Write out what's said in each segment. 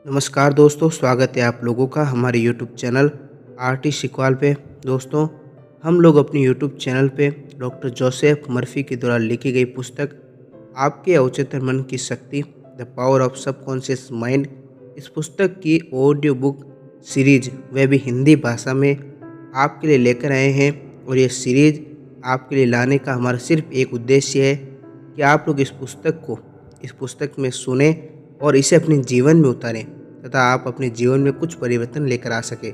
नमस्कार दोस्तों, स्वागत है आप लोगों का हमारे यूट्यूब चैनल आरटी सिकवाल पे। दोस्तों, हम लोग अपने यूट्यूब चैनल पे डॉक्टर जोसेफ मर्फी के द्वारा लिखी गई पुस्तक आपके अवचेतन मन की शक्ति, the power of subconscious mind, इस पुस्तक की ऑडियो बुक सीरीज वह भी हिंदी भाषा में आपके लिए लेकर आए हैं। और ये सीरीज आपके लिए लाने का हमारा सिर्फ एक उद्देश्य है कि आप लोग इस पुस्तक में सुने और इसे अपने जीवन में उतारें तथा आप अपने जीवन में कुछ परिवर्तन लेकर आ सके।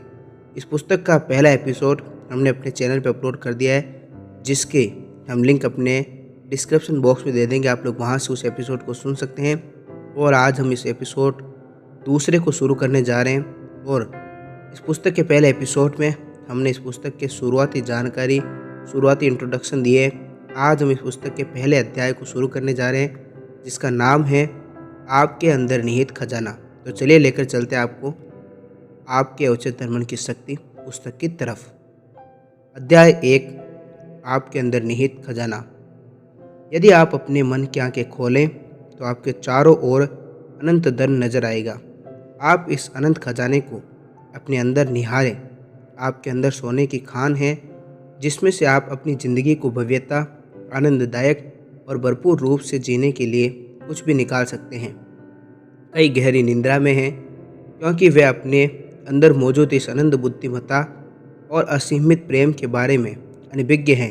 इस पुस्तक का पहला एपिसोड हमने अपने चैनल पर अपलोड कर दिया है, जिसके हम लिंक अपने डिस्क्रिप्शन बॉक्स में दे देंगे। आप लोग वहां से उस एपिसोड को सुन सकते हैं। और आज हम इस एपिसोड दूसरे को शुरू करने जा रहे हैं। और इस पुस्तक के पहले एपिसोड में हमने इस पुस्तक के शुरुआती इंट्रोडक्शन दिए। आज हम इस पुस्तक के पहले अध्याय को शुरू करने जा रहे हैं, जिसका नाम है आपके अंदर निहित खजाना। तो चलिए लेकर चलते हैं आपको आपके अवचेतन मन की शक्ति पुस्तक की तरफ। अध्याय 1, आपके अंदर निहित खजाना। यदि आप अपने मन की आंखें खोलें तो आपके चारों ओर अनंत धन नजर आएगा। आप इस अनंत खजाने को अपने अंदर निहारें। आपके अंदर सोने की खान है, जिसमें से आप अपनी ज़िंदगी को भव्यता, आनंददायक और भरपूर रूप से जीने के लिए कुछ भी निकाल सकते हैं। कई गहरी निंद्रा में हैं, क्योंकि वे अपने अंदर मौजूद इस अनंत बुद्धिमत्ता और असीमित प्रेम के बारे में अनभिज्ञ हैं।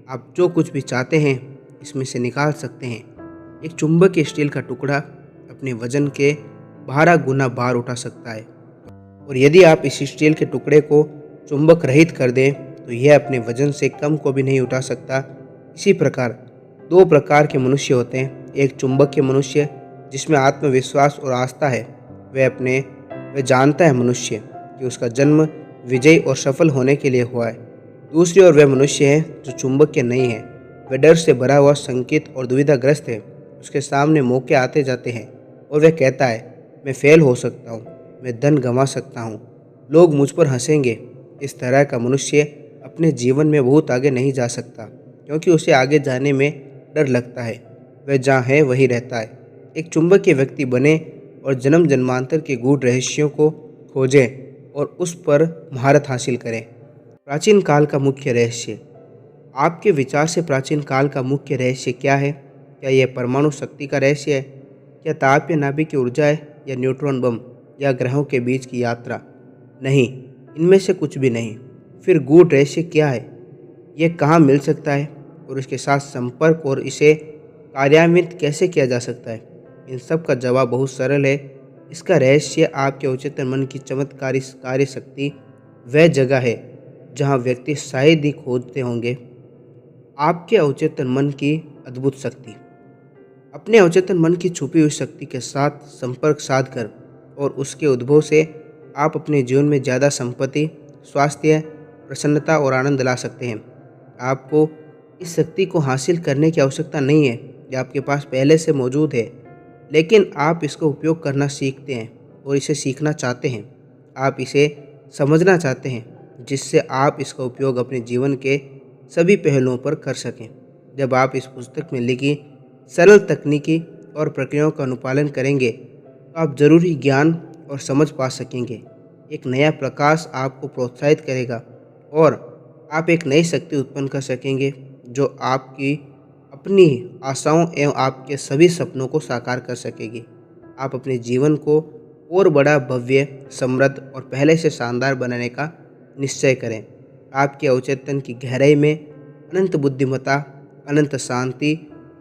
आप जो कुछ भी चाहते हैं इसमें से निकाल सकते हैं। एक चुंबक स्टील का टुकड़ा अपने वजन के 12 गुना भार उठा सकता है, और यदि आप इस स्टील के टुकड़े को चुंबक रहित कर दें तो यह अपने वजन से कम को भी नहीं उठा सकता। इसी प्रकार 2 प्रकार के मनुष्य होते हैं। एक चुंबकीय मनुष्य, जिसमें आत्मविश्वास और आस्था है। वह जानता है मनुष्य कि उसका जन्म विजयी और सफल होने के लिए हुआ है। दूसरी ओर वह मनुष्य है जो चुंबकीय नहीं है। वह डर से भरा हुआ, शंकित और दुविधाग्रस्त है। उसके सामने मौके आते जाते हैं और वह कहता है, मैं फेल हो सकता हूँ, मैं धन गंवा सकता हूँ, लोग मुझ पर हंसेंगे। इस तरह का मनुष्य अपने जीवन में बहुत आगे नहीं जा सकता, क्योंकि उसे आगे जाने में डर लगता है। वह जहाँ है वहीं रहता है। एक चुंबकीय व्यक्ति बने और जन्म जन्मांतर के गूढ़ रहस्यों को खोजें और उस पर महारत हासिल करें। प्राचीन काल का मुख्य रहस्य। आपके विचार से प्राचीन काल का मुख्य रहस्य क्या है? क्या यह परमाणु शक्ति का रहस्य है? क्या ताप या नाभिक की ऊर्जा है? या न्यूट्रॉन बम? या ग्रहों के बीच की यात्रा? नहीं, इनमें से कुछ भी नहीं। फिर गूढ़ रहस्य क्या है? यह कहाँ मिल सकता है और इसके साथ संपर्क और इसे कार्यान्वित कैसे किया जा सकता है? इन सब का जवाब बहुत सरल है। इसका रहस्य आपके अवचेतन मन की चमत्कारी कार्य शक्ति, वह जगह है जहाँ व्यक्ति शायद ही खोजते होंगे। आपके अवचेतन मन की अद्भुत शक्ति। अपने अवचेतन मन की छुपी हुई शक्ति के साथ संपर्क साधकर और उसके उद्भव से आप अपने जीवन में ज़्यादा संपत्ति, स्वास्थ्य, प्रसन्नता और आनंद ला सकते हैं। आपको इस शक्ति को हासिल करने की आवश्यकता नहीं है, यह आपके पास पहले से मौजूद है, लेकिन आप इसका उपयोग करना सीखते हैं और इसे सीखना चाहते हैं। आप इसे समझना चाहते हैं, जिससे आप इसका उपयोग अपने जीवन के सभी पहलुओं पर कर सकें। जब आप इस पुस्तक में लिखी सरल तकनीकी और प्रक्रियाओं का अनुपालन करेंगे तो आप जरूरी ज्ञान और समझ पा सकेंगे। एक नया प्रकाश आपको प्रोत्साहित करेगा और आप एक नई शक्ति उत्पन्न कर सकेंगे, जो आपकी अपनी आशाओं एवं आपके सभी सपनों को साकार कर सकेगी। आप अपने जीवन को और बड़ा, भव्य, समृद्ध और पहले से शानदार बनाने का निश्चय करें। आपके अवचेतन की गहराई में अनंत बुद्धिमत्ता, अनंत शांति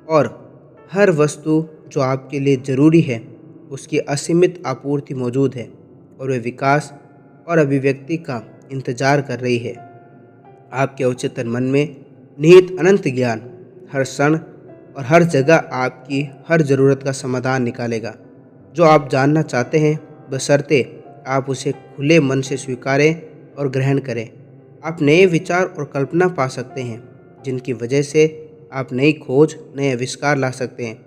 और हर वस्तु जो आपके लिए ज़रूरी है उसकी असीमित आपूर्ति मौजूद है, और वह विकास और अभिव्यक्ति का इंतजार कर रही है। आपके अवचेतन मन में निहित अनंत ज्ञान हर क्षण और हर जगह आपकी हर ज़रूरत का समाधान निकालेगा। जो आप जानना चाहते हैं, बशर्ते आप उसे खुले मन से स्वीकारें और ग्रहण करें। आप नए विचार और कल्पना पा सकते हैं, जिनकी वजह से आप नई खोज, नए आविष्कार ला सकते हैं,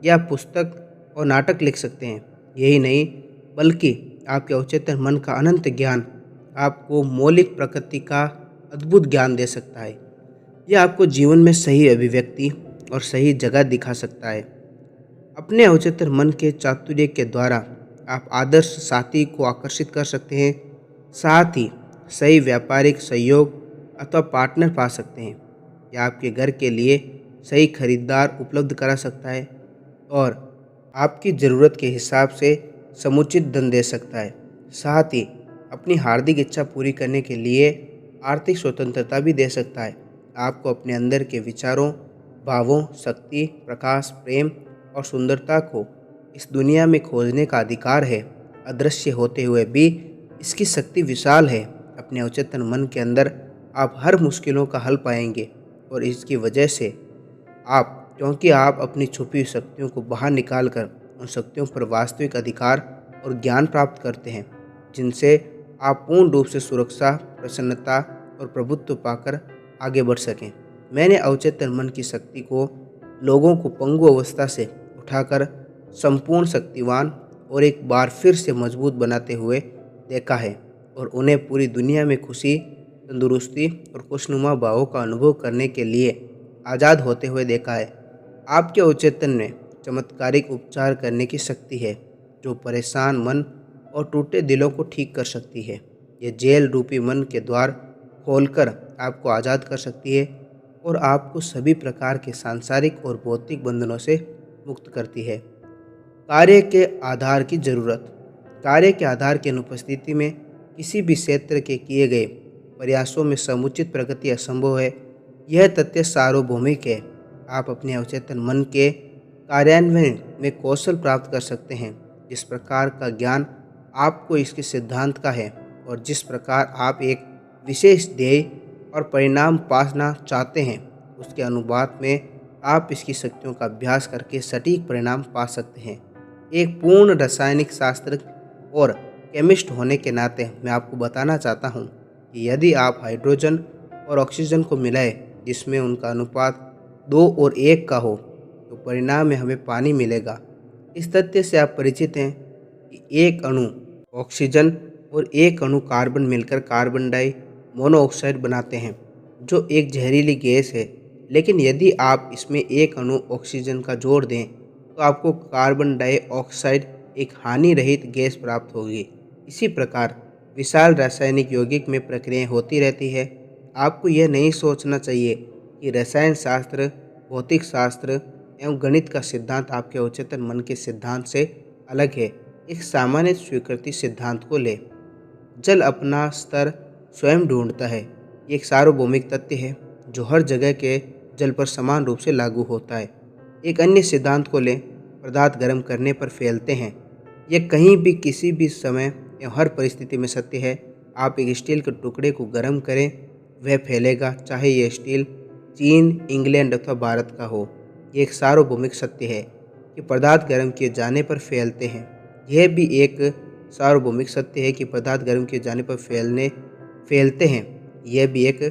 या पुस्तक और नाटक लिख सकते हैं। यही नहीं, बल्कि आपके अवचेतन मन का अनंत ज्ञान आपको मौलिक प्रकृति का अद्भुत ज्ञान दे सकता है। यह आपको जीवन में सही अभिव्यक्ति और सही जगह दिखा सकता है। अपने अवचेतन मन के चातुर्य के द्वारा आप आदर्श साथी को आकर्षित कर सकते हैं। साथ ही सही व्यापारिक सहयोग अथवा पार्टनर पा सकते हैं। यह आपके घर के लिए सही खरीदार उपलब्ध करा सकता है और आपकी ज़रूरत के हिसाब से समुचित धन दे सकता है। साथ ही अपनी हार्दिक इच्छा पूरी करने के लिए आर्थिक स्वतंत्रता भी दे सकता है। आपको अपने अंदर के विचारों, भावों, शक्ति, प्रकाश, प्रेम और सुंदरता को इस दुनिया में खोजने का अधिकार है। अदृश्य होते हुए भी इसकी शक्ति विशाल है। अपने अवचेतन मन के अंदर आप हर मुश्किलों का हल पाएंगे और इसकी वजह से क्योंकि आप अपनी छुपी हुई शक्तियों को बाहर निकाल कर उन शक्तियों पर वास्तविक अधिकार और ज्ञान प्राप्त करते हैं, जिनसे आप पूर्ण रूप से सुरक्षा, प्रसन्नता और प्रभुत्व पाकर आगे बढ़ सकें। मैंने अवचेतन मन की शक्ति को लोगों को पंगु अवस्था से उठाकर संपूर्ण शक्तिवान और एक बार फिर से मजबूत बनाते हुए देखा है और उन्हें पूरी दुनिया में खुशी, तंदुरुस्ती और खुशनुमा भावों का अनुभव करने के लिए आज़ाद होते हुए देखा है। आपके अवचेतन में चमत्कारिक उपचार करने की शक्ति है, जो परेशान मन और टूटे दिलों को ठीक कर सकती है। ये जेल रूपी मन के द्वार खोलकर आपको आज़ाद कर सकती है और आपको सभी प्रकार के सांसारिक और भौतिक बंधनों से मुक्त करती है। कार्य के आधार की जरूरत। कार्य के आधार की अनुपस्थिति में किसी भी क्षेत्र के किए गए प्रयासों में समुचित प्रगति असंभव है। यह तथ्य सार्वभौमिक है। आप अपने अवचेतन मन के कार्यान्वयन में कौशल प्राप्त कर सकते हैं। जिस प्रकार का ज्ञान आपको इसके सिद्धांत का है और जिस प्रकार आप एक विशेष ध्येय और परिणाम पाना चाहते हैं, उसके अनुपात में आप इसकी शक्तियों का अभ्यास करके सटीक परिणाम पा सकते हैं। एक पूर्ण रासायनिक शास्त्र और केमिस्ट होने के नाते मैं आपको बताना चाहता हूँ कि यदि आप हाइड्रोजन और ऑक्सीजन को मिलाएं, जिसमें उनका अनुपात 2 और 1 का हो, तो परिणाम में हमें पानी मिलेगा। इस तथ्य से आप परिचित हैं कि एक अणु ऑक्सीजन और एक अणु कार्बन मिलकर कार्बन डाई मोनोऑक्साइड बनाते हैं, जो एक जहरीली गैस है। लेकिन यदि आप इसमें एक अणु ऑक्सीजन का जोड़ दें, तो आपको कार्बन डाइऑक्साइड एक हानि रहित गैस प्राप्त होगी। इसी प्रकार विशाल रासायनिक यौगिक में प्रक्रियाएं होती रहती है। आपको यह नहीं सोचना चाहिए कि रसायन शास्त्र, भौतिक शास्त्र एवं गणित का सिद्धांत आपके अवचेतन मन के सिद्धांत से अलग है। एक सामान्य स्वीकृति सिद्धांत को ले। जल अपना स्तर स्वयं ढूंढता है। ये एक सार्वभौमिक तथ्य है जो हर जगह के जल पर समान रूप से लागू होता है। एक अन्य सिद्धांत को लें, पदार्थ गर्म करने पर फैलते हैं। यह कहीं भी किसी भी समय एवं हर परिस्थिति में सत्य है। आप एक स्टील के टुकड़े को गर्म करें, वह फैलेगा, चाहे यह स्टील चीन, इंग्लैंड अथवा भारत का हो। यह एक सार्वभौमिक सत्य है कि पदार्थ गर्म किए जाने पर फैलते हैं। यह भी एक सार्वभौमिक सत्य है कि पदार्थ गर्म किए जाने पर फैलते हैं। यह भी एक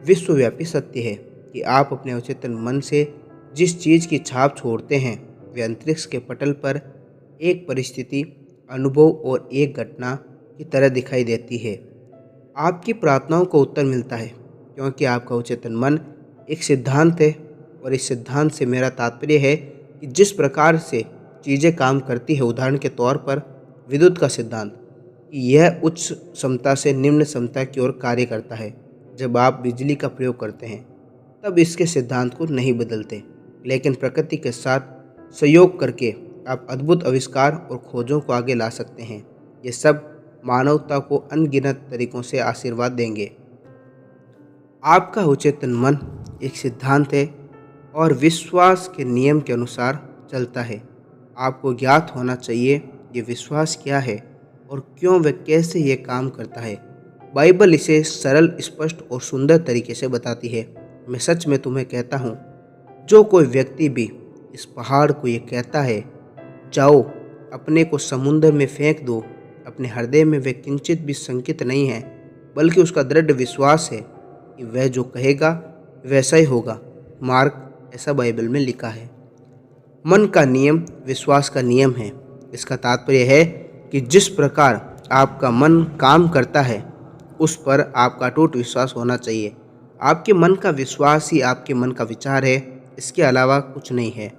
विश्वव्यापी सत्य है कि आप अपने अवचेतन मन से जिस चीज़ की छाप छोड़ते हैं, वे अंतरिक्ष के पटल पर एक परिस्थिति, अनुभव और एक घटना की तरह दिखाई देती है। आपकी प्रार्थनाओं को उत्तर मिलता है क्योंकि आपका अवचेतन मन एक सिद्धांत है और इस सिद्धांत से मेरा तात्पर्य है कि जिस प्रकार से चीज़ें काम करती है, उदाहरण के तौर पर विद्युत का सिद्धांत, यह उच्च क्षमता से निम्न क्षमता की ओर कार्य करता है। जब आप बिजली का प्रयोग करते हैं तब इसके सिद्धांत को नहीं बदलते, लेकिन प्रकृति के साथ सहयोग करके आप अद्भुत आविष्कार और खोजों को आगे ला सकते हैं। ये सब मानवता को अनगिनत तरीकों से आशीर्वाद देंगे। आपका अवचेतन मन एक सिद्धांत है और विश्वास के नियम के अनुसार चलता है। आपको ज्ञात होना चाहिए ये विश्वास क्या है और क्यों व कैसे ये काम करता है। बाइबल इसे सरल, स्पष्ट और सुंदर तरीके से बताती है। मैं सच में तुम्हें कहता हूँ, जो कोई व्यक्ति भी इस पहाड़ को ये कहता है, जाओ अपने को समुद्र में फेंक दो, अपने हृदय में वह किंचित भी शंकित नहीं है, बल्कि उसका दृढ़ विश्वास है कि वह जो कहेगा वैसा ही होगा। मार्क, ऐसा बाइबल में लिखा है। मन का नियम विश्वास का नियम है। इसका तात्पर्य है कि जिस प्रकार आपका मन काम करता है, उस पर आपका अटूट विश्वास होना चाहिए। आपके मन का विश्वास ही आपके मन का विचार है, इसके अलावा कुछ नहीं है।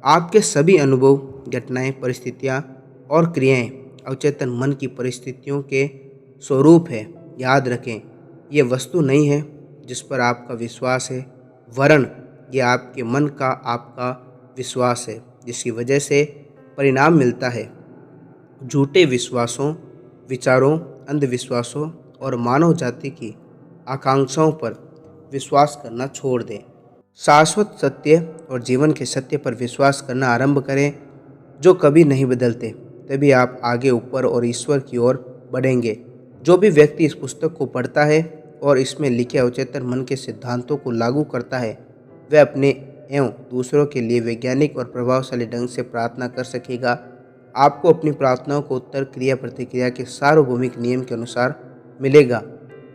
आपके सभी अनुभव, घटनाएं, परिस्थितियां और क्रियाएं अवचेतन मन की परिस्थितियों के स्वरूप है। याद रखें, ये वस्तु नहीं है जिस पर आपका विश्वास है, वरन ये आपके मन का आपका विश्वास है, जिसकी वजह से परिणाम मिलता है। झूठे विश्वासों, विचारों, अंधविश्वासों और मानव जाति की आकांक्षाओं पर विश्वास करना छोड़ दें। शाश्वत सत्य और जीवन के सत्य पर विश्वास करना आरंभ करें, जो कभी नहीं बदलते। तभी आप आगे, ऊपर और ईश्वर की ओर बढ़ेंगे। जो भी व्यक्ति इस पुस्तक को पढ़ता है और इसमें लिखे अवचेतन मन के सिद्धांतों को लागू करता है, वह अपने एवं दूसरों के लिए वैज्ञानिक और प्रभावशाली ढंग से प्रार्थना कर सकेगा। आपको अपनी प्रार्थनाओं को उत्तर क्रिया प्रतिक्रिया के सार्वभौमिक नियम के अनुसार मिलेगा।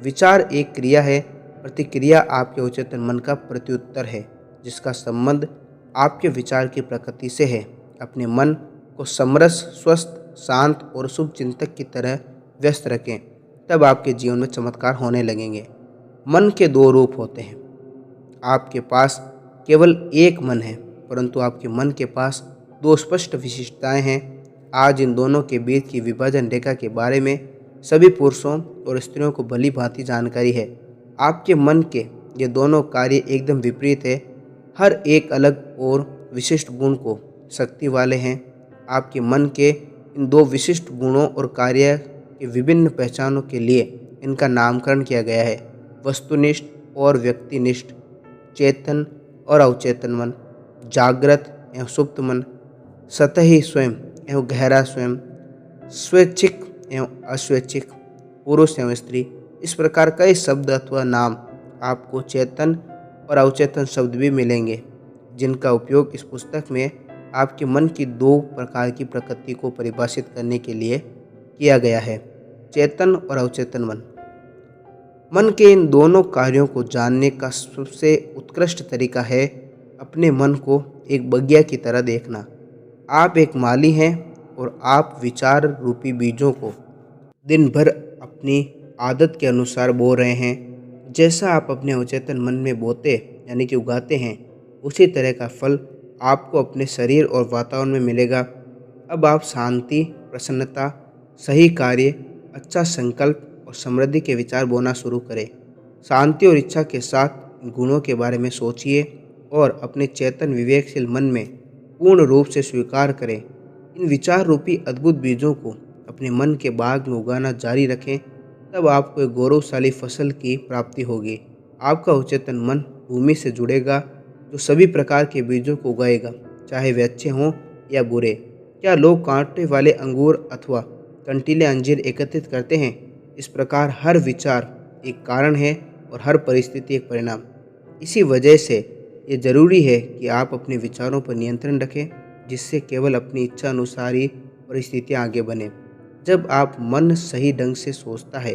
विचार एक क्रिया है, प्रतिक्रिया आपके अवचेतन मन का प्रत्युत्तर है, जिसका संबंध आपके विचार की प्रकृति से है। अपने मन को समरस, स्वस्थ, शांत और शुभ चिंतक की तरह व्यस्त रखें, तब आपके जीवन में चमत्कार होने लगेंगे। मन के दो रूप होते हैं। आपके पास केवल एक मन है, परंतु आपके मन के पास दो स्पष्ट विशेषताएं हैं। आज इन दोनों के बीच की विभाजन रेखा के बारे में सभी पुरुषों और स्त्रियों को भली भांति जानकारी है। आपके मन के ये दोनों कार्य एकदम विपरीत है। हर एक अलग और विशिष्ट गुण को शक्ति वाले हैं। आपके मन के इन दो विशिष्ट गुणों और कार्य के विभिन्न पहचानों के लिए इनका नामकरण किया गया है: वस्तुनिष्ठ और व्यक्तिनिष्ठ, चेतन और अवचेतन मन, जागृत एवं सुप्त मन, सतही स्वयं एवं गहरा स्वयं, स्वैच्छिक एवं अस्वैच्छिक, पुरुष एवं स्त्री। इस प्रकार कई शब्द अथवा नाम आपको चेतन और अवचेतन शब्द भी मिलेंगे, जिनका उपयोग इस पुस्तक में आपके मन की दो प्रकार की प्रकृति को परिभाषित करने के लिए किया गया है: चेतन और अवचेतन मन। मन के इन दोनों कार्यों को जानने का सबसे उत्कृष्ट तरीका है अपने मन को एक बगिया की तरह देखना। आप एक माली हैं और आप विचार रूपी बीजों को दिन भर अपनी आदत के अनुसार बो रहे हैं। जैसा आप अपने अवचेतन मन में बोते यानी कि उगाते हैं, उसी तरह का फल आपको अपने शरीर और वातावरण में मिलेगा। अब आप शांति, प्रसन्नता, सही कार्य, अच्छा संकल्प और समृद्धि के विचार बोना शुरू करें। शांति और इच्छा के साथ इन गुणों के बारे में सोचिए और अपने चेतन विवेकशील मन में पूर्ण रूप से स्वीकार करें। इन विचार रूपी अद्भुत बीजों को अपने मन के बाग में उगाना जारी रखें, तब आपको एक गौरवशाली फसल की प्राप्ति होगी। आपका अवचेतन मन भूमि से जुड़ेगा, जो सभी प्रकार के बीजों को उगाएगा, चाहे वे अच्छे हों या बुरे। क्या लोग कांटे वाले अंगूर अथवा कंटीले अंजीर एकत्रित करते हैं? इस प्रकार हर विचार एक कारण है और हर परिस्थिति एक परिणाम। इसी वजह से ये जरूरी है कि आप अपने विचारों पर नियंत्रण रखें, जिससे केवल अपनी इच्छा अनुसार ही परिस्थितियाँ आगे बने। जब आप मन सही ढंग से सोचता है,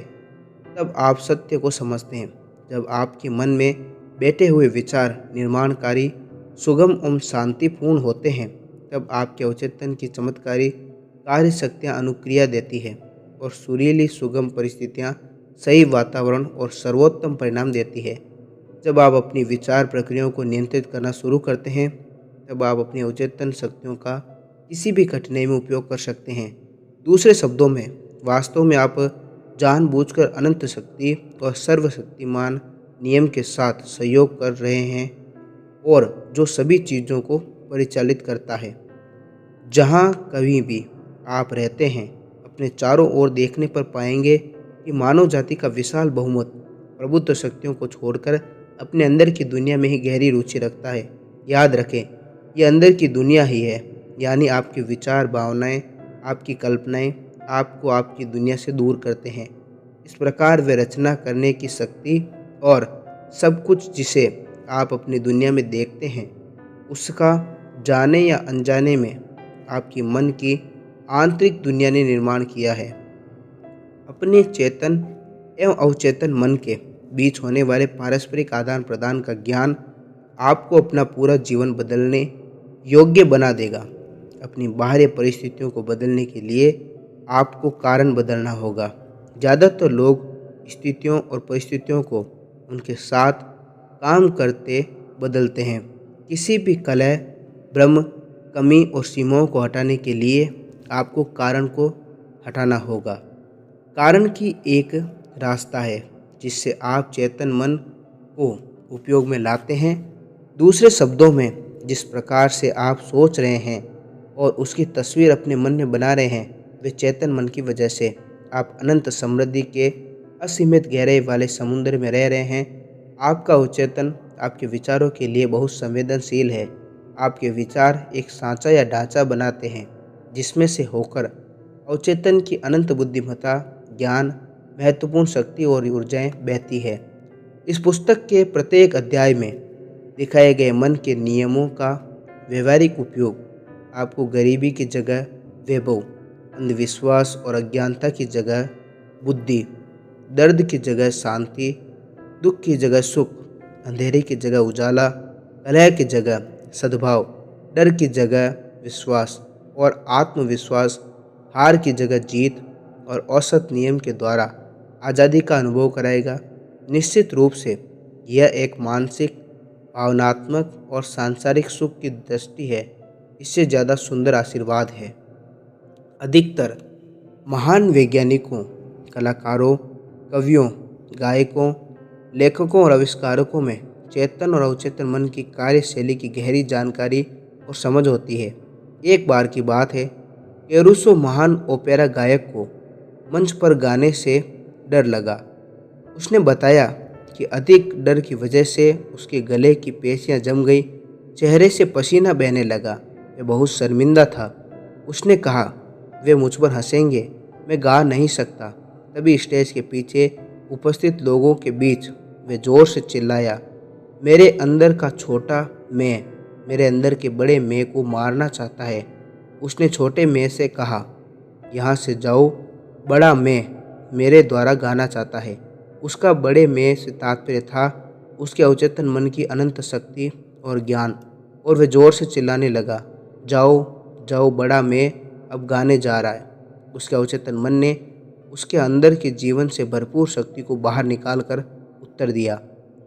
तब आप सत्य को समझते हैं। जब आपके मन में बैठे हुए विचार निर्माणकारी, सुगम एवं शांतिपूर्ण होते हैं, तब आपके अवचेतन की चमत्कारी कार्य शक्तियाँ अनुक्रिया देती है और सुरीली सुगम परिस्थितियाँ सही वातावरण और सर्वोत्तम परिणाम देती है। जब आप अपनी विचार प्रक्रियाओं को नियंत्रित करना शुरू करते हैं, तब आप अपनी अवचेतन शक्तियों का किसी भी कठिनाई में उपयोग कर सकते हैं। दूसरे शब्दों में, वास्तव में आप जानबूझकर अनंत शक्ति और सर्वशक्तिमान नियम के साथ सहयोग कर रहे हैं, और जो सभी चीज़ों को परिचालित करता है। जहाँ कभी भी आप रहते हैं, अपने चारों ओर देखने पर पाएंगे कि मानव जाति का विशाल बहुमत प्रबुद्ध शक्तियों को छोड़कर अपने अंदर की दुनिया में ही गहरी रुचि रखता है। याद रखें, ये अंदर की दुनिया ही है, यानी आपके विचार, भावनाएं, आपकी कल्पनाएं आपको आपकी दुनिया से दूर करते हैं। इस प्रकार वे रचना करने की शक्ति और सब कुछ जिसे आप अपनी दुनिया में देखते हैं, उसका जाने या अनजाने में आपकी मन की आंतरिक दुनिया ने निर्माण किया है। अपने चेतन एवं अवचेतन मन के बीच होने वाले पारस्परिक आदान प्रदान का ज्ञान आपको अपना पूरा जीवन बदलने योग्य बना देगा। अपनी बाहरी परिस्थितियों को बदलने के लिए आपको कारण बदलना होगा। ज़्यादातर लोग स्थितियों और परिस्थितियों को उनके साथ काम करते बदलते हैं। किसी भी कलह, भ्रम, कमी और सीमाओं को हटाने के लिए आपको कारण को हटाना होगा। कारण की एक रास्ता है जिससे आप चेतन मन को उपयोग में लाते हैं। दूसरे शब्दों में, जिस प्रकार से आप सोच रहे हैं और उसकी तस्वीर अपने मन में बना रहे हैं, वे चेतन मन की वजह से आप अनंत समृद्धि के असीमित गहराई वाले समुद्र में रह रहे हैं। आपका अवचेतन आपके विचारों के लिए बहुत संवेदनशील है। आपके विचार एक सांचा या ढांचा बनाते हैं जिसमें से होकर अवचेतन की अनंत बुद्धिमत्ता, ज्ञान, महत्वपूर्ण शक्ति और ऊर्जाएं बहती है। इस पुस्तक के प्रत्येक अध्याय में दिखाए गए मन के नियमों का व्यवहारिक उपयोग आपको गरीबी की जगह वैभव, अंधविश्वास और अज्ञानता की जगह बुद्धि, दर्द की जगह शांति, दुख की जगह सुख, अंधेरे की जगह उजाला, कलह की जगह सद्भाव, डर की जगह विश्वास और आत्मविश्वास, हार की जगह जीत और औसत नियम के द्वारा आज़ादी का अनुभव कराएगा। निश्चित रूप से यह एक मानसिक, भावनात्मक और सांसारिक सुख की दृष्टि है। इससे ज़्यादा सुंदर आशीर्वाद है। अधिकतर महान वैज्ञानिकों, कलाकारों, कवियों, गायकों, लेखकों और आविष्कारकों में चेतन और अवचेतन मन की कार्यशैली की गहरी जानकारी और समझ होती है। एक बार की बात है, कैरुसो महान ओपेरा गायक को मंच पर गाने से डर लगा। उसने बताया कि अधिक डर की वजह से उसके गले की पेशियां जम गई, चेहरे से पसीना बहने लगा। वह बहुत शर्मिंदा था। उसने कहा, वे मुझ पर हंसेंगे, मैं गा नहीं सकता। तभी स्टेज के पीछे उपस्थित लोगों के बीच वे जोर से चिल्लाया, मेरे अंदर का छोटा मैं मेरे अंदर के बड़े मैं को मारना चाहता है। उसने छोटे मैं से कहा, यहाँ से जाओ, बड़ा मैं मेरे द्वारा गाना चाहता है। उसका बड़े मैं से तात्पर्य था उसके अवचेतन मन की अनंत शक्ति और ज्ञान, और वह जोर से चिल्लाने लगा, जाओ जाओ, बड़ा मैं अब गाने जा रहा है। उसके अवचेतन मन ने उसके अंदर के जीवन से भरपूर शक्ति को बाहर निकाल कर उत्तर दिया।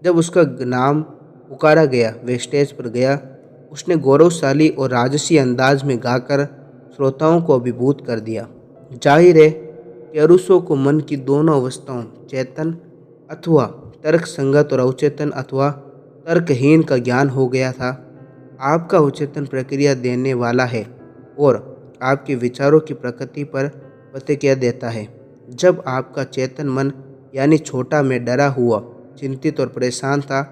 जब उसका नाम पुकारा गया, वह स्टेज पर गया। उसने गौरवशाली और राजसी अंदाज में गाकर श्रोताओं को अभिभूत कर दिया। जाहिर है, कैरुसो को मन की दोनों अवस्थाओं, चेतन अथवा तर्क संगत और अवचेतन अथवा तर्कहीन का ज्ञान हो गया था। आपका अवचेतन प्रक्रिया देने वाला है और आपके विचारों की प्रकृति पर प्रतिक्रिया देता है। जब आपका चेतन मन यानी छोटा मैं डरा हुआ, चिंतित और परेशान था,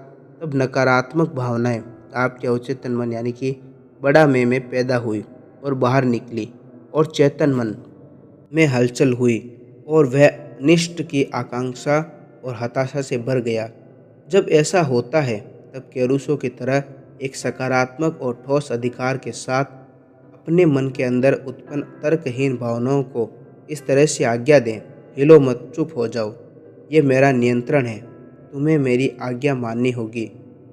तब नकारात्मक भावनाएं आपके अवचेतन मन यानी कि बड़ा मैं में पैदा हुई और बाहर निकली, और चेतन मन में हलचल हुई और वह अनिष्ट की आकांक्षा और हताशा से भर गया। जब ऐसा होता है, तब कैरुसो की तरह एक सकारात्मक और ठोस अधिकार के साथ अपने मन के अंदर उत्पन्न तर्कहीन भावनाओं को इस तरह से आज्ञा दें, हिलो मत, चुप हो जाओ, ये मेरा नियंत्रण है, तुम्हें मेरी आज्ञा माननी होगी,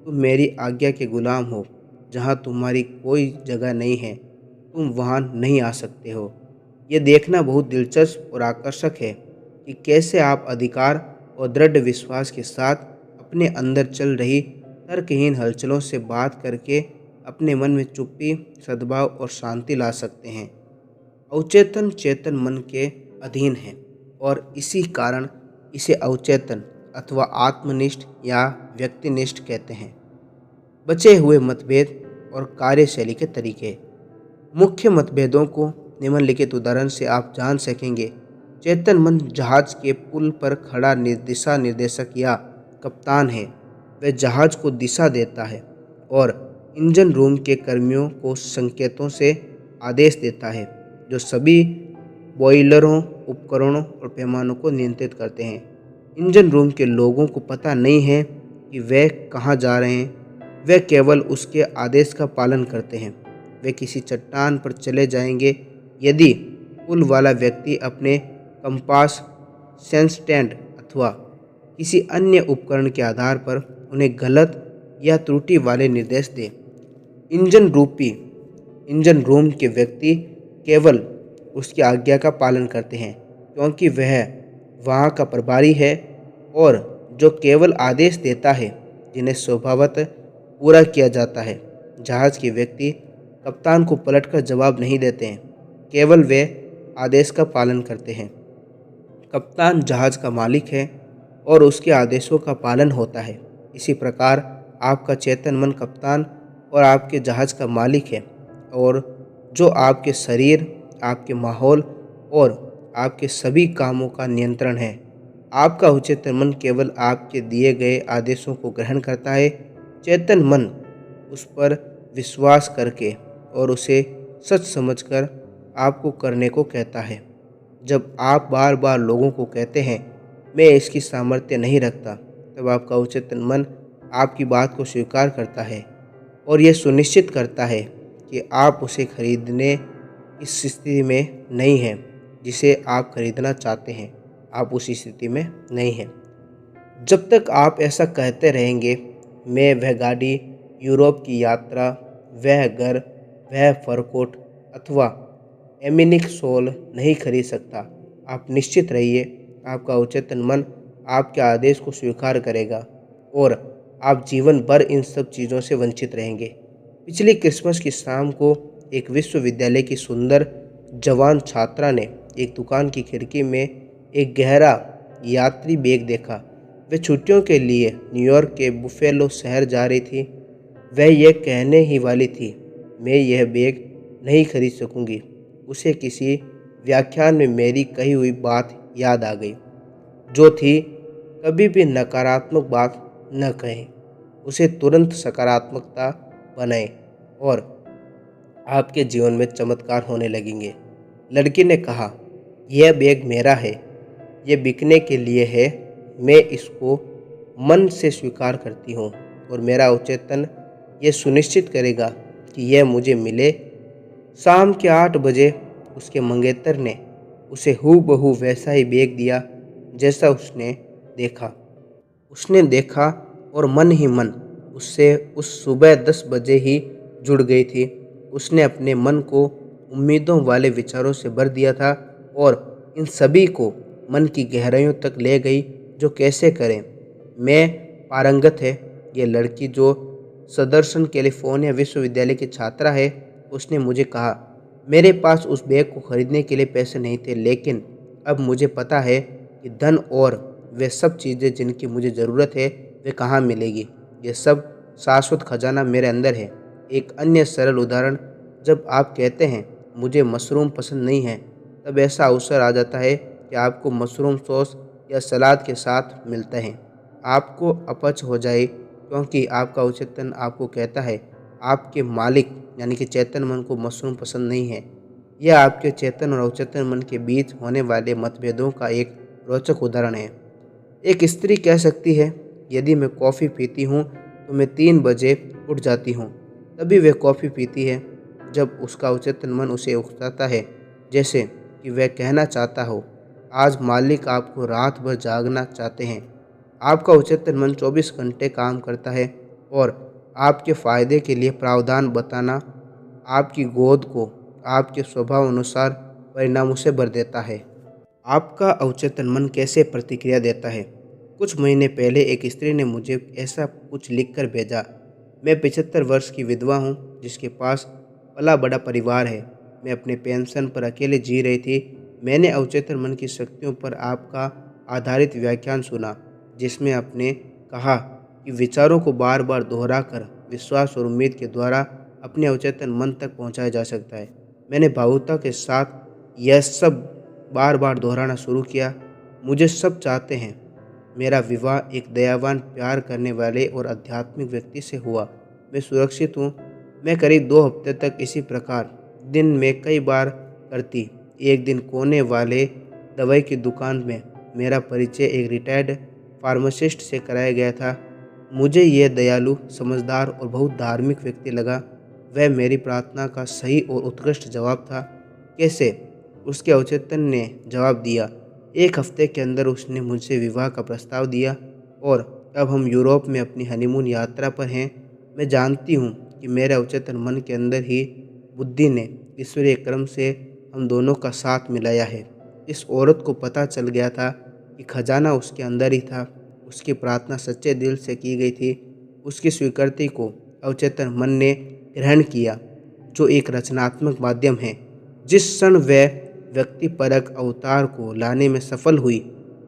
तुम मेरी आज्ञा के गुलाम हो। जहाँ तुम्हारी कोई जगह नहीं है, तुम वहाँ नहीं आ सकते हो। ये देखना बहुत दिलचस्प और आकर्षक है कि कैसे आप अधिकार और दृढ़ विश्वास के साथ अपने अंदर चल रही तर्कहीन हलचलों से बात करके अपने मन में चुप्पी, सद्भाव और शांति ला सकते हैं। अवचेतन चेतन मन के अधीन है और इसी कारण इसे अवचेतन अथवा आत्मनिष्ठ या व्यक्तिनिष्ठ कहते हैं। बचे हुए मतभेद और कार्यशैली के तरीके। मुख्य मतभेदों को निम्नलिखित उदाहरण से आप जान सकेंगे। चेतन मन जहाज के पुल पर खड़ा दिशा निर्देशक या कप्तान है। वह जहाज को दिशा देता है और इंजन रूम के कर्मियों को संकेतों से आदेश देता है, जो सभी बॉयलरों, उपकरणों और पैमानों को नियंत्रित करते हैं। इंजन रूम के लोगों को पता नहीं है कि वे कहाँ जा रहे हैं, वे केवल उसके आदेश का पालन करते हैं। वे किसी चट्टान पर चले जाएंगे यदि पुल वाला व्यक्ति अपने कंपास, सेंसटेंट अथवा किसी अन्य उपकरण के आधार पर उन्हें गलत या त्रुटि वाले निर्देश दे। इंजन रूम के व्यक्ति केवल उसकी आज्ञा का पालन करते हैं, क्योंकि वह वहाँ का प्रभारी है और जो केवल आदेश देता है जिन्हें स्वभावतः पूरा किया जाता है। जहाज के व्यक्ति कप्तान को पलटकर जवाब नहीं देते हैं, केवल वे आदेश का पालन करते हैं। कप्तान जहाज़ का मालिक है और उसके आदेशों का पालन होता है। इसी प्रकार आपका चेतन मन कप्तान और आपके जहाज़ का मालिक है, और जो आपके शरीर, आपके माहौल और आपके सभी कामों का नियंत्रण है। आपका अवचेतन मन केवल आपके दिए गए आदेशों को ग्रहण करता है। चेतन मन उस पर विश्वास करके और उसे सच समझकर आपको करने को कहता है। जब आप बार बार लोगों को कहते हैं, मैं इसकी सामर्थ्य नहीं रखता, तब आपका अवचेतन मन आपकी बात को स्वीकार करता है और यह सुनिश्चित करता है कि आप उसे खरीदने इस स्थिति में नहीं हैं जिसे आप खरीदना चाहते हैं। आप उस स्थिति में नहीं हैं। जब तक आप ऐसा कहते रहेंगे, मैं वह गाड़ी, यूरोप की यात्रा, वह घर, वह फर कोट अथवा एमिनिक शॉल नहीं खरीद सकता, आप निश्चित रहिए, आपका अवचेतन मन आपके आदेश को स्वीकार करेगा और आप जीवन भर इन सब चीज़ों से वंचित रहेंगे। पिछली क्रिसमस की शाम को एक विश्वविद्यालय की सुंदर जवान छात्रा ने एक दुकान की खिड़की में एक गहरा यात्री बैग देखा। वह छुट्टियों के लिए न्यूयॉर्क के बुफेलो शहर जा रही थी। वह यह कहने ही वाली थी, मैं यह बैग नहीं खरीद सकूंगी। उसे किसी व्याख्यान में मेरी कही हुई बात याद आ गई, जो थी, कभी भी नकारात्मक बात न कहें, उसे तुरंत सकारात्मकता बनाएं और आपके जीवन में चमत्कार होने लगेंगे। लड़की ने कहा, यह बैग मेरा है, यह बिकने के लिए है, मैं इसको मन से स्वीकार करती हूँ और मेरा अवचेतन यह सुनिश्चित करेगा कि यह मुझे मिले। शाम के 8 बजे उसके मंगेतर ने उसे हूबहू वैसा ही बैग दिया जैसा उसने देखा और मन ही मन उससे उस सुबह 10 बजे ही जुड़ गई थी। उसने अपने मन को उम्मीदों वाले विचारों से भर दिया था और इन सभी को मन की गहराइयों तक ले गई, जो कैसे करें मैं पारंगत है। ये लड़की, जो सदर्शन कैलिफोर्निया विश्वविद्यालय की छात्रा है, उसने मुझे कहा, मेरे पास उस बैग को खरीदने के लिए पैसे नहीं थे, लेकिन अब मुझे पता है कि धन और वे सब चीज़ें जिनकी मुझे ज़रूरत है वे कहाँ मिलेगी। ये सब शाश्वत खजाना मेरे अंदर है। एक अन्य सरल उदाहरण, जब आप कहते हैं मुझे मशरूम पसंद नहीं है, तब ऐसा अवसर आ जाता है कि आपको मशरूम सॉस या सलाद के साथ मिलता है। आपको अपच हो जाए क्योंकि आपका अवचेतन आपको कहता है आपके मालिक यानी कि चेतन मन को मशरूम पसंद नहीं है। यह आपके चेतन और अवचेतन मन के बीच होने वाले मतभेदों का एक रोचक उदाहरण है। एक स्त्री कह सकती है, यदि मैं कॉफ़ी पीती हूँ तो मैं 3 बजे उठ जाती हूँ। तभी वह कॉफ़ी पीती है। जब उसका अवचेतन मन उसे उकसाता है, जैसे कि वह कहना चाहता हो, आज मालिक आपको रात भर जागना चाहते हैं। आपका अवचेतन मन 24 घंटे काम करता है और आपके फ़ायदे के लिए प्रावधान बताना आपकी गोद को आपके स्वभाव अनुसार परिणामों से भर देता है। आपका अवचेतन मन कैसे प्रतिक्रिया देता है? कुछ महीने पहले एक स्त्री ने मुझे ऐसा कुछ लिखकर भेजा, मैं 75 वर्ष की विधवा हूँ जिसके पास पला बड़ा परिवार है। मैं अपने पेंशन पर अकेले जी रही थी। मैंने अवचेतन मन की शक्तियों पर आपका आधारित व्याख्यान सुना, जिसमें आपने कहा कि विचारों को बार बार दोहराकर विश्वास और उम्मीद के द्वारा अपने अवचेतन मन तक पहुंचाया जा सकता है। मैंने भावुकता के साथ यह सब बार बार दोहराना शुरू किया। मुझे सब चाहते हैं। मेरा विवाह एक दयावान, प्यार करने वाले और आध्यात्मिक व्यक्ति से हुआ। मैं सुरक्षित हूँ। मैं करीब 2 हफ्ते तक इसी प्रकार दिन में कई बार करती। एक दिन कोने वाले दवाई की दुकान में मेरा परिचय एक रिटायर्ड फार्मासिस्ट से कराया गया था। मुझे यह दयालु, समझदार और बहुत धार्मिक व्यक्ति लगा। वह मेरी प्रार्थना का सही और उत्कृष्ट जवाब था। कैसे? उसके अवचेतन ने जवाब दिया। 1 हफ्ते के अंदर उसने मुझसे विवाह का प्रस्ताव दिया और अब हम यूरोप में अपनी हनीमून यात्रा पर हैं। मैं जानती हूँ कि मेरे अवचेतन मन के अंदर ही बुद्धि ने ईश्वरीय क्रम से हम दोनों का साथ मिलाया है। इस औरत को पता चल गया था कि खजाना उसके अंदर ही था। उसकी प्रार्थना सच्चे दिल से की गई थी। उसकी स्वीकृति को अवचेतन मन ने ग्रहण किया, जो एक रचनात्मक माध्यम है जिस क्षण वह व्यक्तिपरक अवतार को लाने में सफल हुई,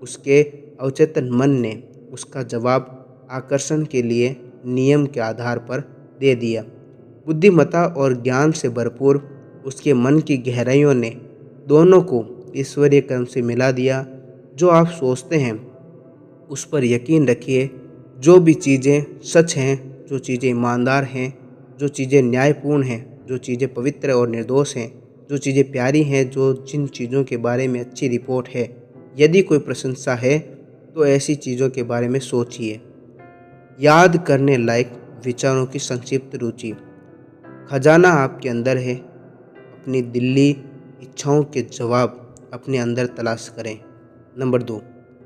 उसके अवचेतन मन ने उसका जवाब आकर्षण के लिए नियम के आधार पर दे दिया। बुद्धिमत्ता और ज्ञान से भरपूर उसके मन की गहराइयों ने दोनों को ईश्वरीय क्रम से मिला दिया। जो आप सोचते हैं उस पर यकीन रखिए। जो भी चीज़ें सच हैं, जो चीज़ें ईमानदार हैं, जो चीज़ें न्यायपूर्ण हैं, जो चीज़ें पवित्र और निर्दोष हैं, जो चीज़ें प्यारी हैं, जिन चीज़ों के बारे में अच्छी रिपोर्ट है, यदि कोई प्रशंसा है तो ऐसी चीज़ों के बारे में सोचिए। याद करने लायक विचारों की संक्षिप्त रूचि। खजाना आपके अंदर है। अपनी दिल्ली इच्छाओं के जवाब अपने अंदर तलाश करें। नंबर 2,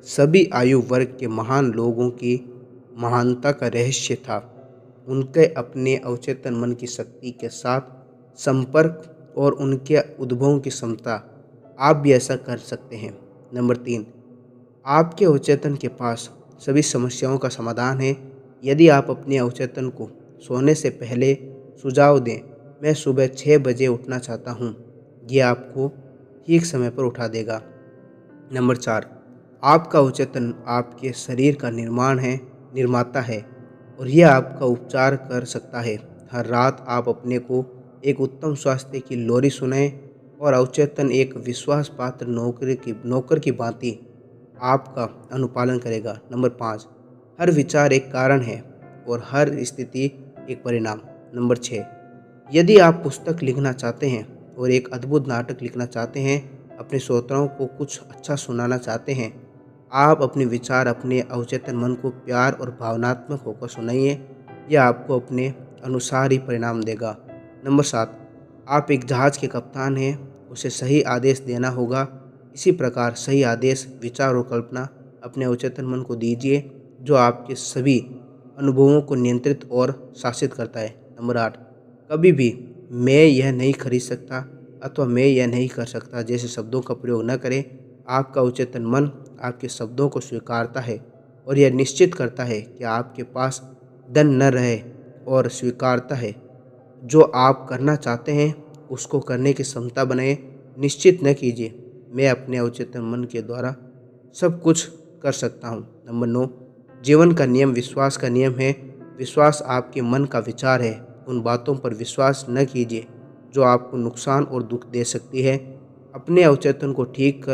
सभी आयु वर्ग के महान लोगों की महानता का रहस्य था उनके अपने अवचेतन मन की शक्ति के साथ संपर्क और उनके उद्भवों की क्षमता। आप भी ऐसा कर सकते हैं। नंबर 3, आपके अवचेतन के पास सभी समस्याओं का समाधान है। यदि आप अपने अवचेतन को सोने से पहले सुझाव दें, मैं सुबह 6 बजे उठना चाहता हूँ, ये आपको ठीक समय पर उठा देगा। नंबर 4, आपका अवचेतन आपके शरीर का निर्माता है और यह आपका उपचार कर सकता है। हर रात आप अपने को एक उत्तम स्वास्थ्य की लोरी सुनाएं और अवचेतन एक विश्वास पात्र नौकर की भांति आपका अनुपालन करेगा। नंबर 5, हर विचार एक कारण है और हर स्थिति एक परिणाम। नंबर 6, यदि आप पुस्तक लिखना चाहते हैं और एक अद्भुत नाटक लिखना चाहते हैं, अपने श्रोताओं को कुछ अच्छा सुनाना चाहते हैं, आप अपने विचार अपने अवचेतन मन को प्यार और भावनात्मक होकर सुनाइए। यह आपको अपने अनुसार ही परिणाम देगा। नंबर 7, आप एक जहाज के कप्तान हैं, उसे सही आदेश देना होगा। इसी प्रकार सही आदेश, विचार और कल्पना अपने अवचेतन मन को दीजिए, जो आपके सभी अनुभवों को नियंत्रित और शासित करता है। नंबर 8, कभी भी मैं यह नहीं खरीद सकता अथवा मैं यह नहीं कर सकता जैसे शब्दों का प्रयोग न करें। आपका अवचेतन मन आपके शब्दों को स्वीकारता है और यह निश्चित करता है कि आपके पास धन न रहे, और स्वीकारता है जो आप करना चाहते हैं उसको करने की क्षमता बनाए। निश्चित न कीजिए, मैं अपने अवचेतन मन के द्वारा सब कुछ कर सकता हूँ। नंबर 9, जीवन का नियम विश्वास का नियम है। विश्वास आपके मन का विचार है। उन बातों पर विश्वास न कीजिए जो आपको नुकसान और दुख दे सकती है। अपने अवचेतन को ठीक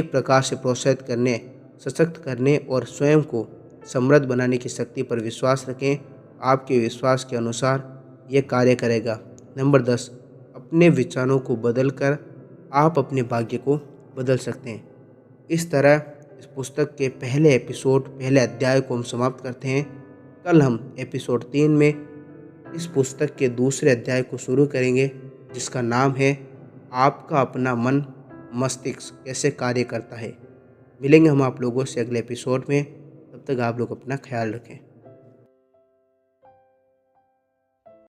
प्रकार से प्रोत्साहित करने, सशक्त करने और स्वयं को समृद्ध बनाने की शक्ति पर विश्वास रखें। आपके विश्वास के अनुसार यह कार्य करेगा। नंबर 10, अपने विचारों को बदलकर आप अपने भाग्य को बदल सकते हैं। इस तरह इस पुस्तक के पहले अध्याय को हम समाप्त करते हैं। कल हम एपिसोड 3 में इस पुस्तक के दूसरे अध्याय को शुरू करेंगे, जिसका नाम है आपका अपना मन मस्तिष्क कैसे कार्य करता है। मिलेंगे हम आप लोगों से अगले एपिसोड में। तब तक आप लोग अपना ख्याल रखें।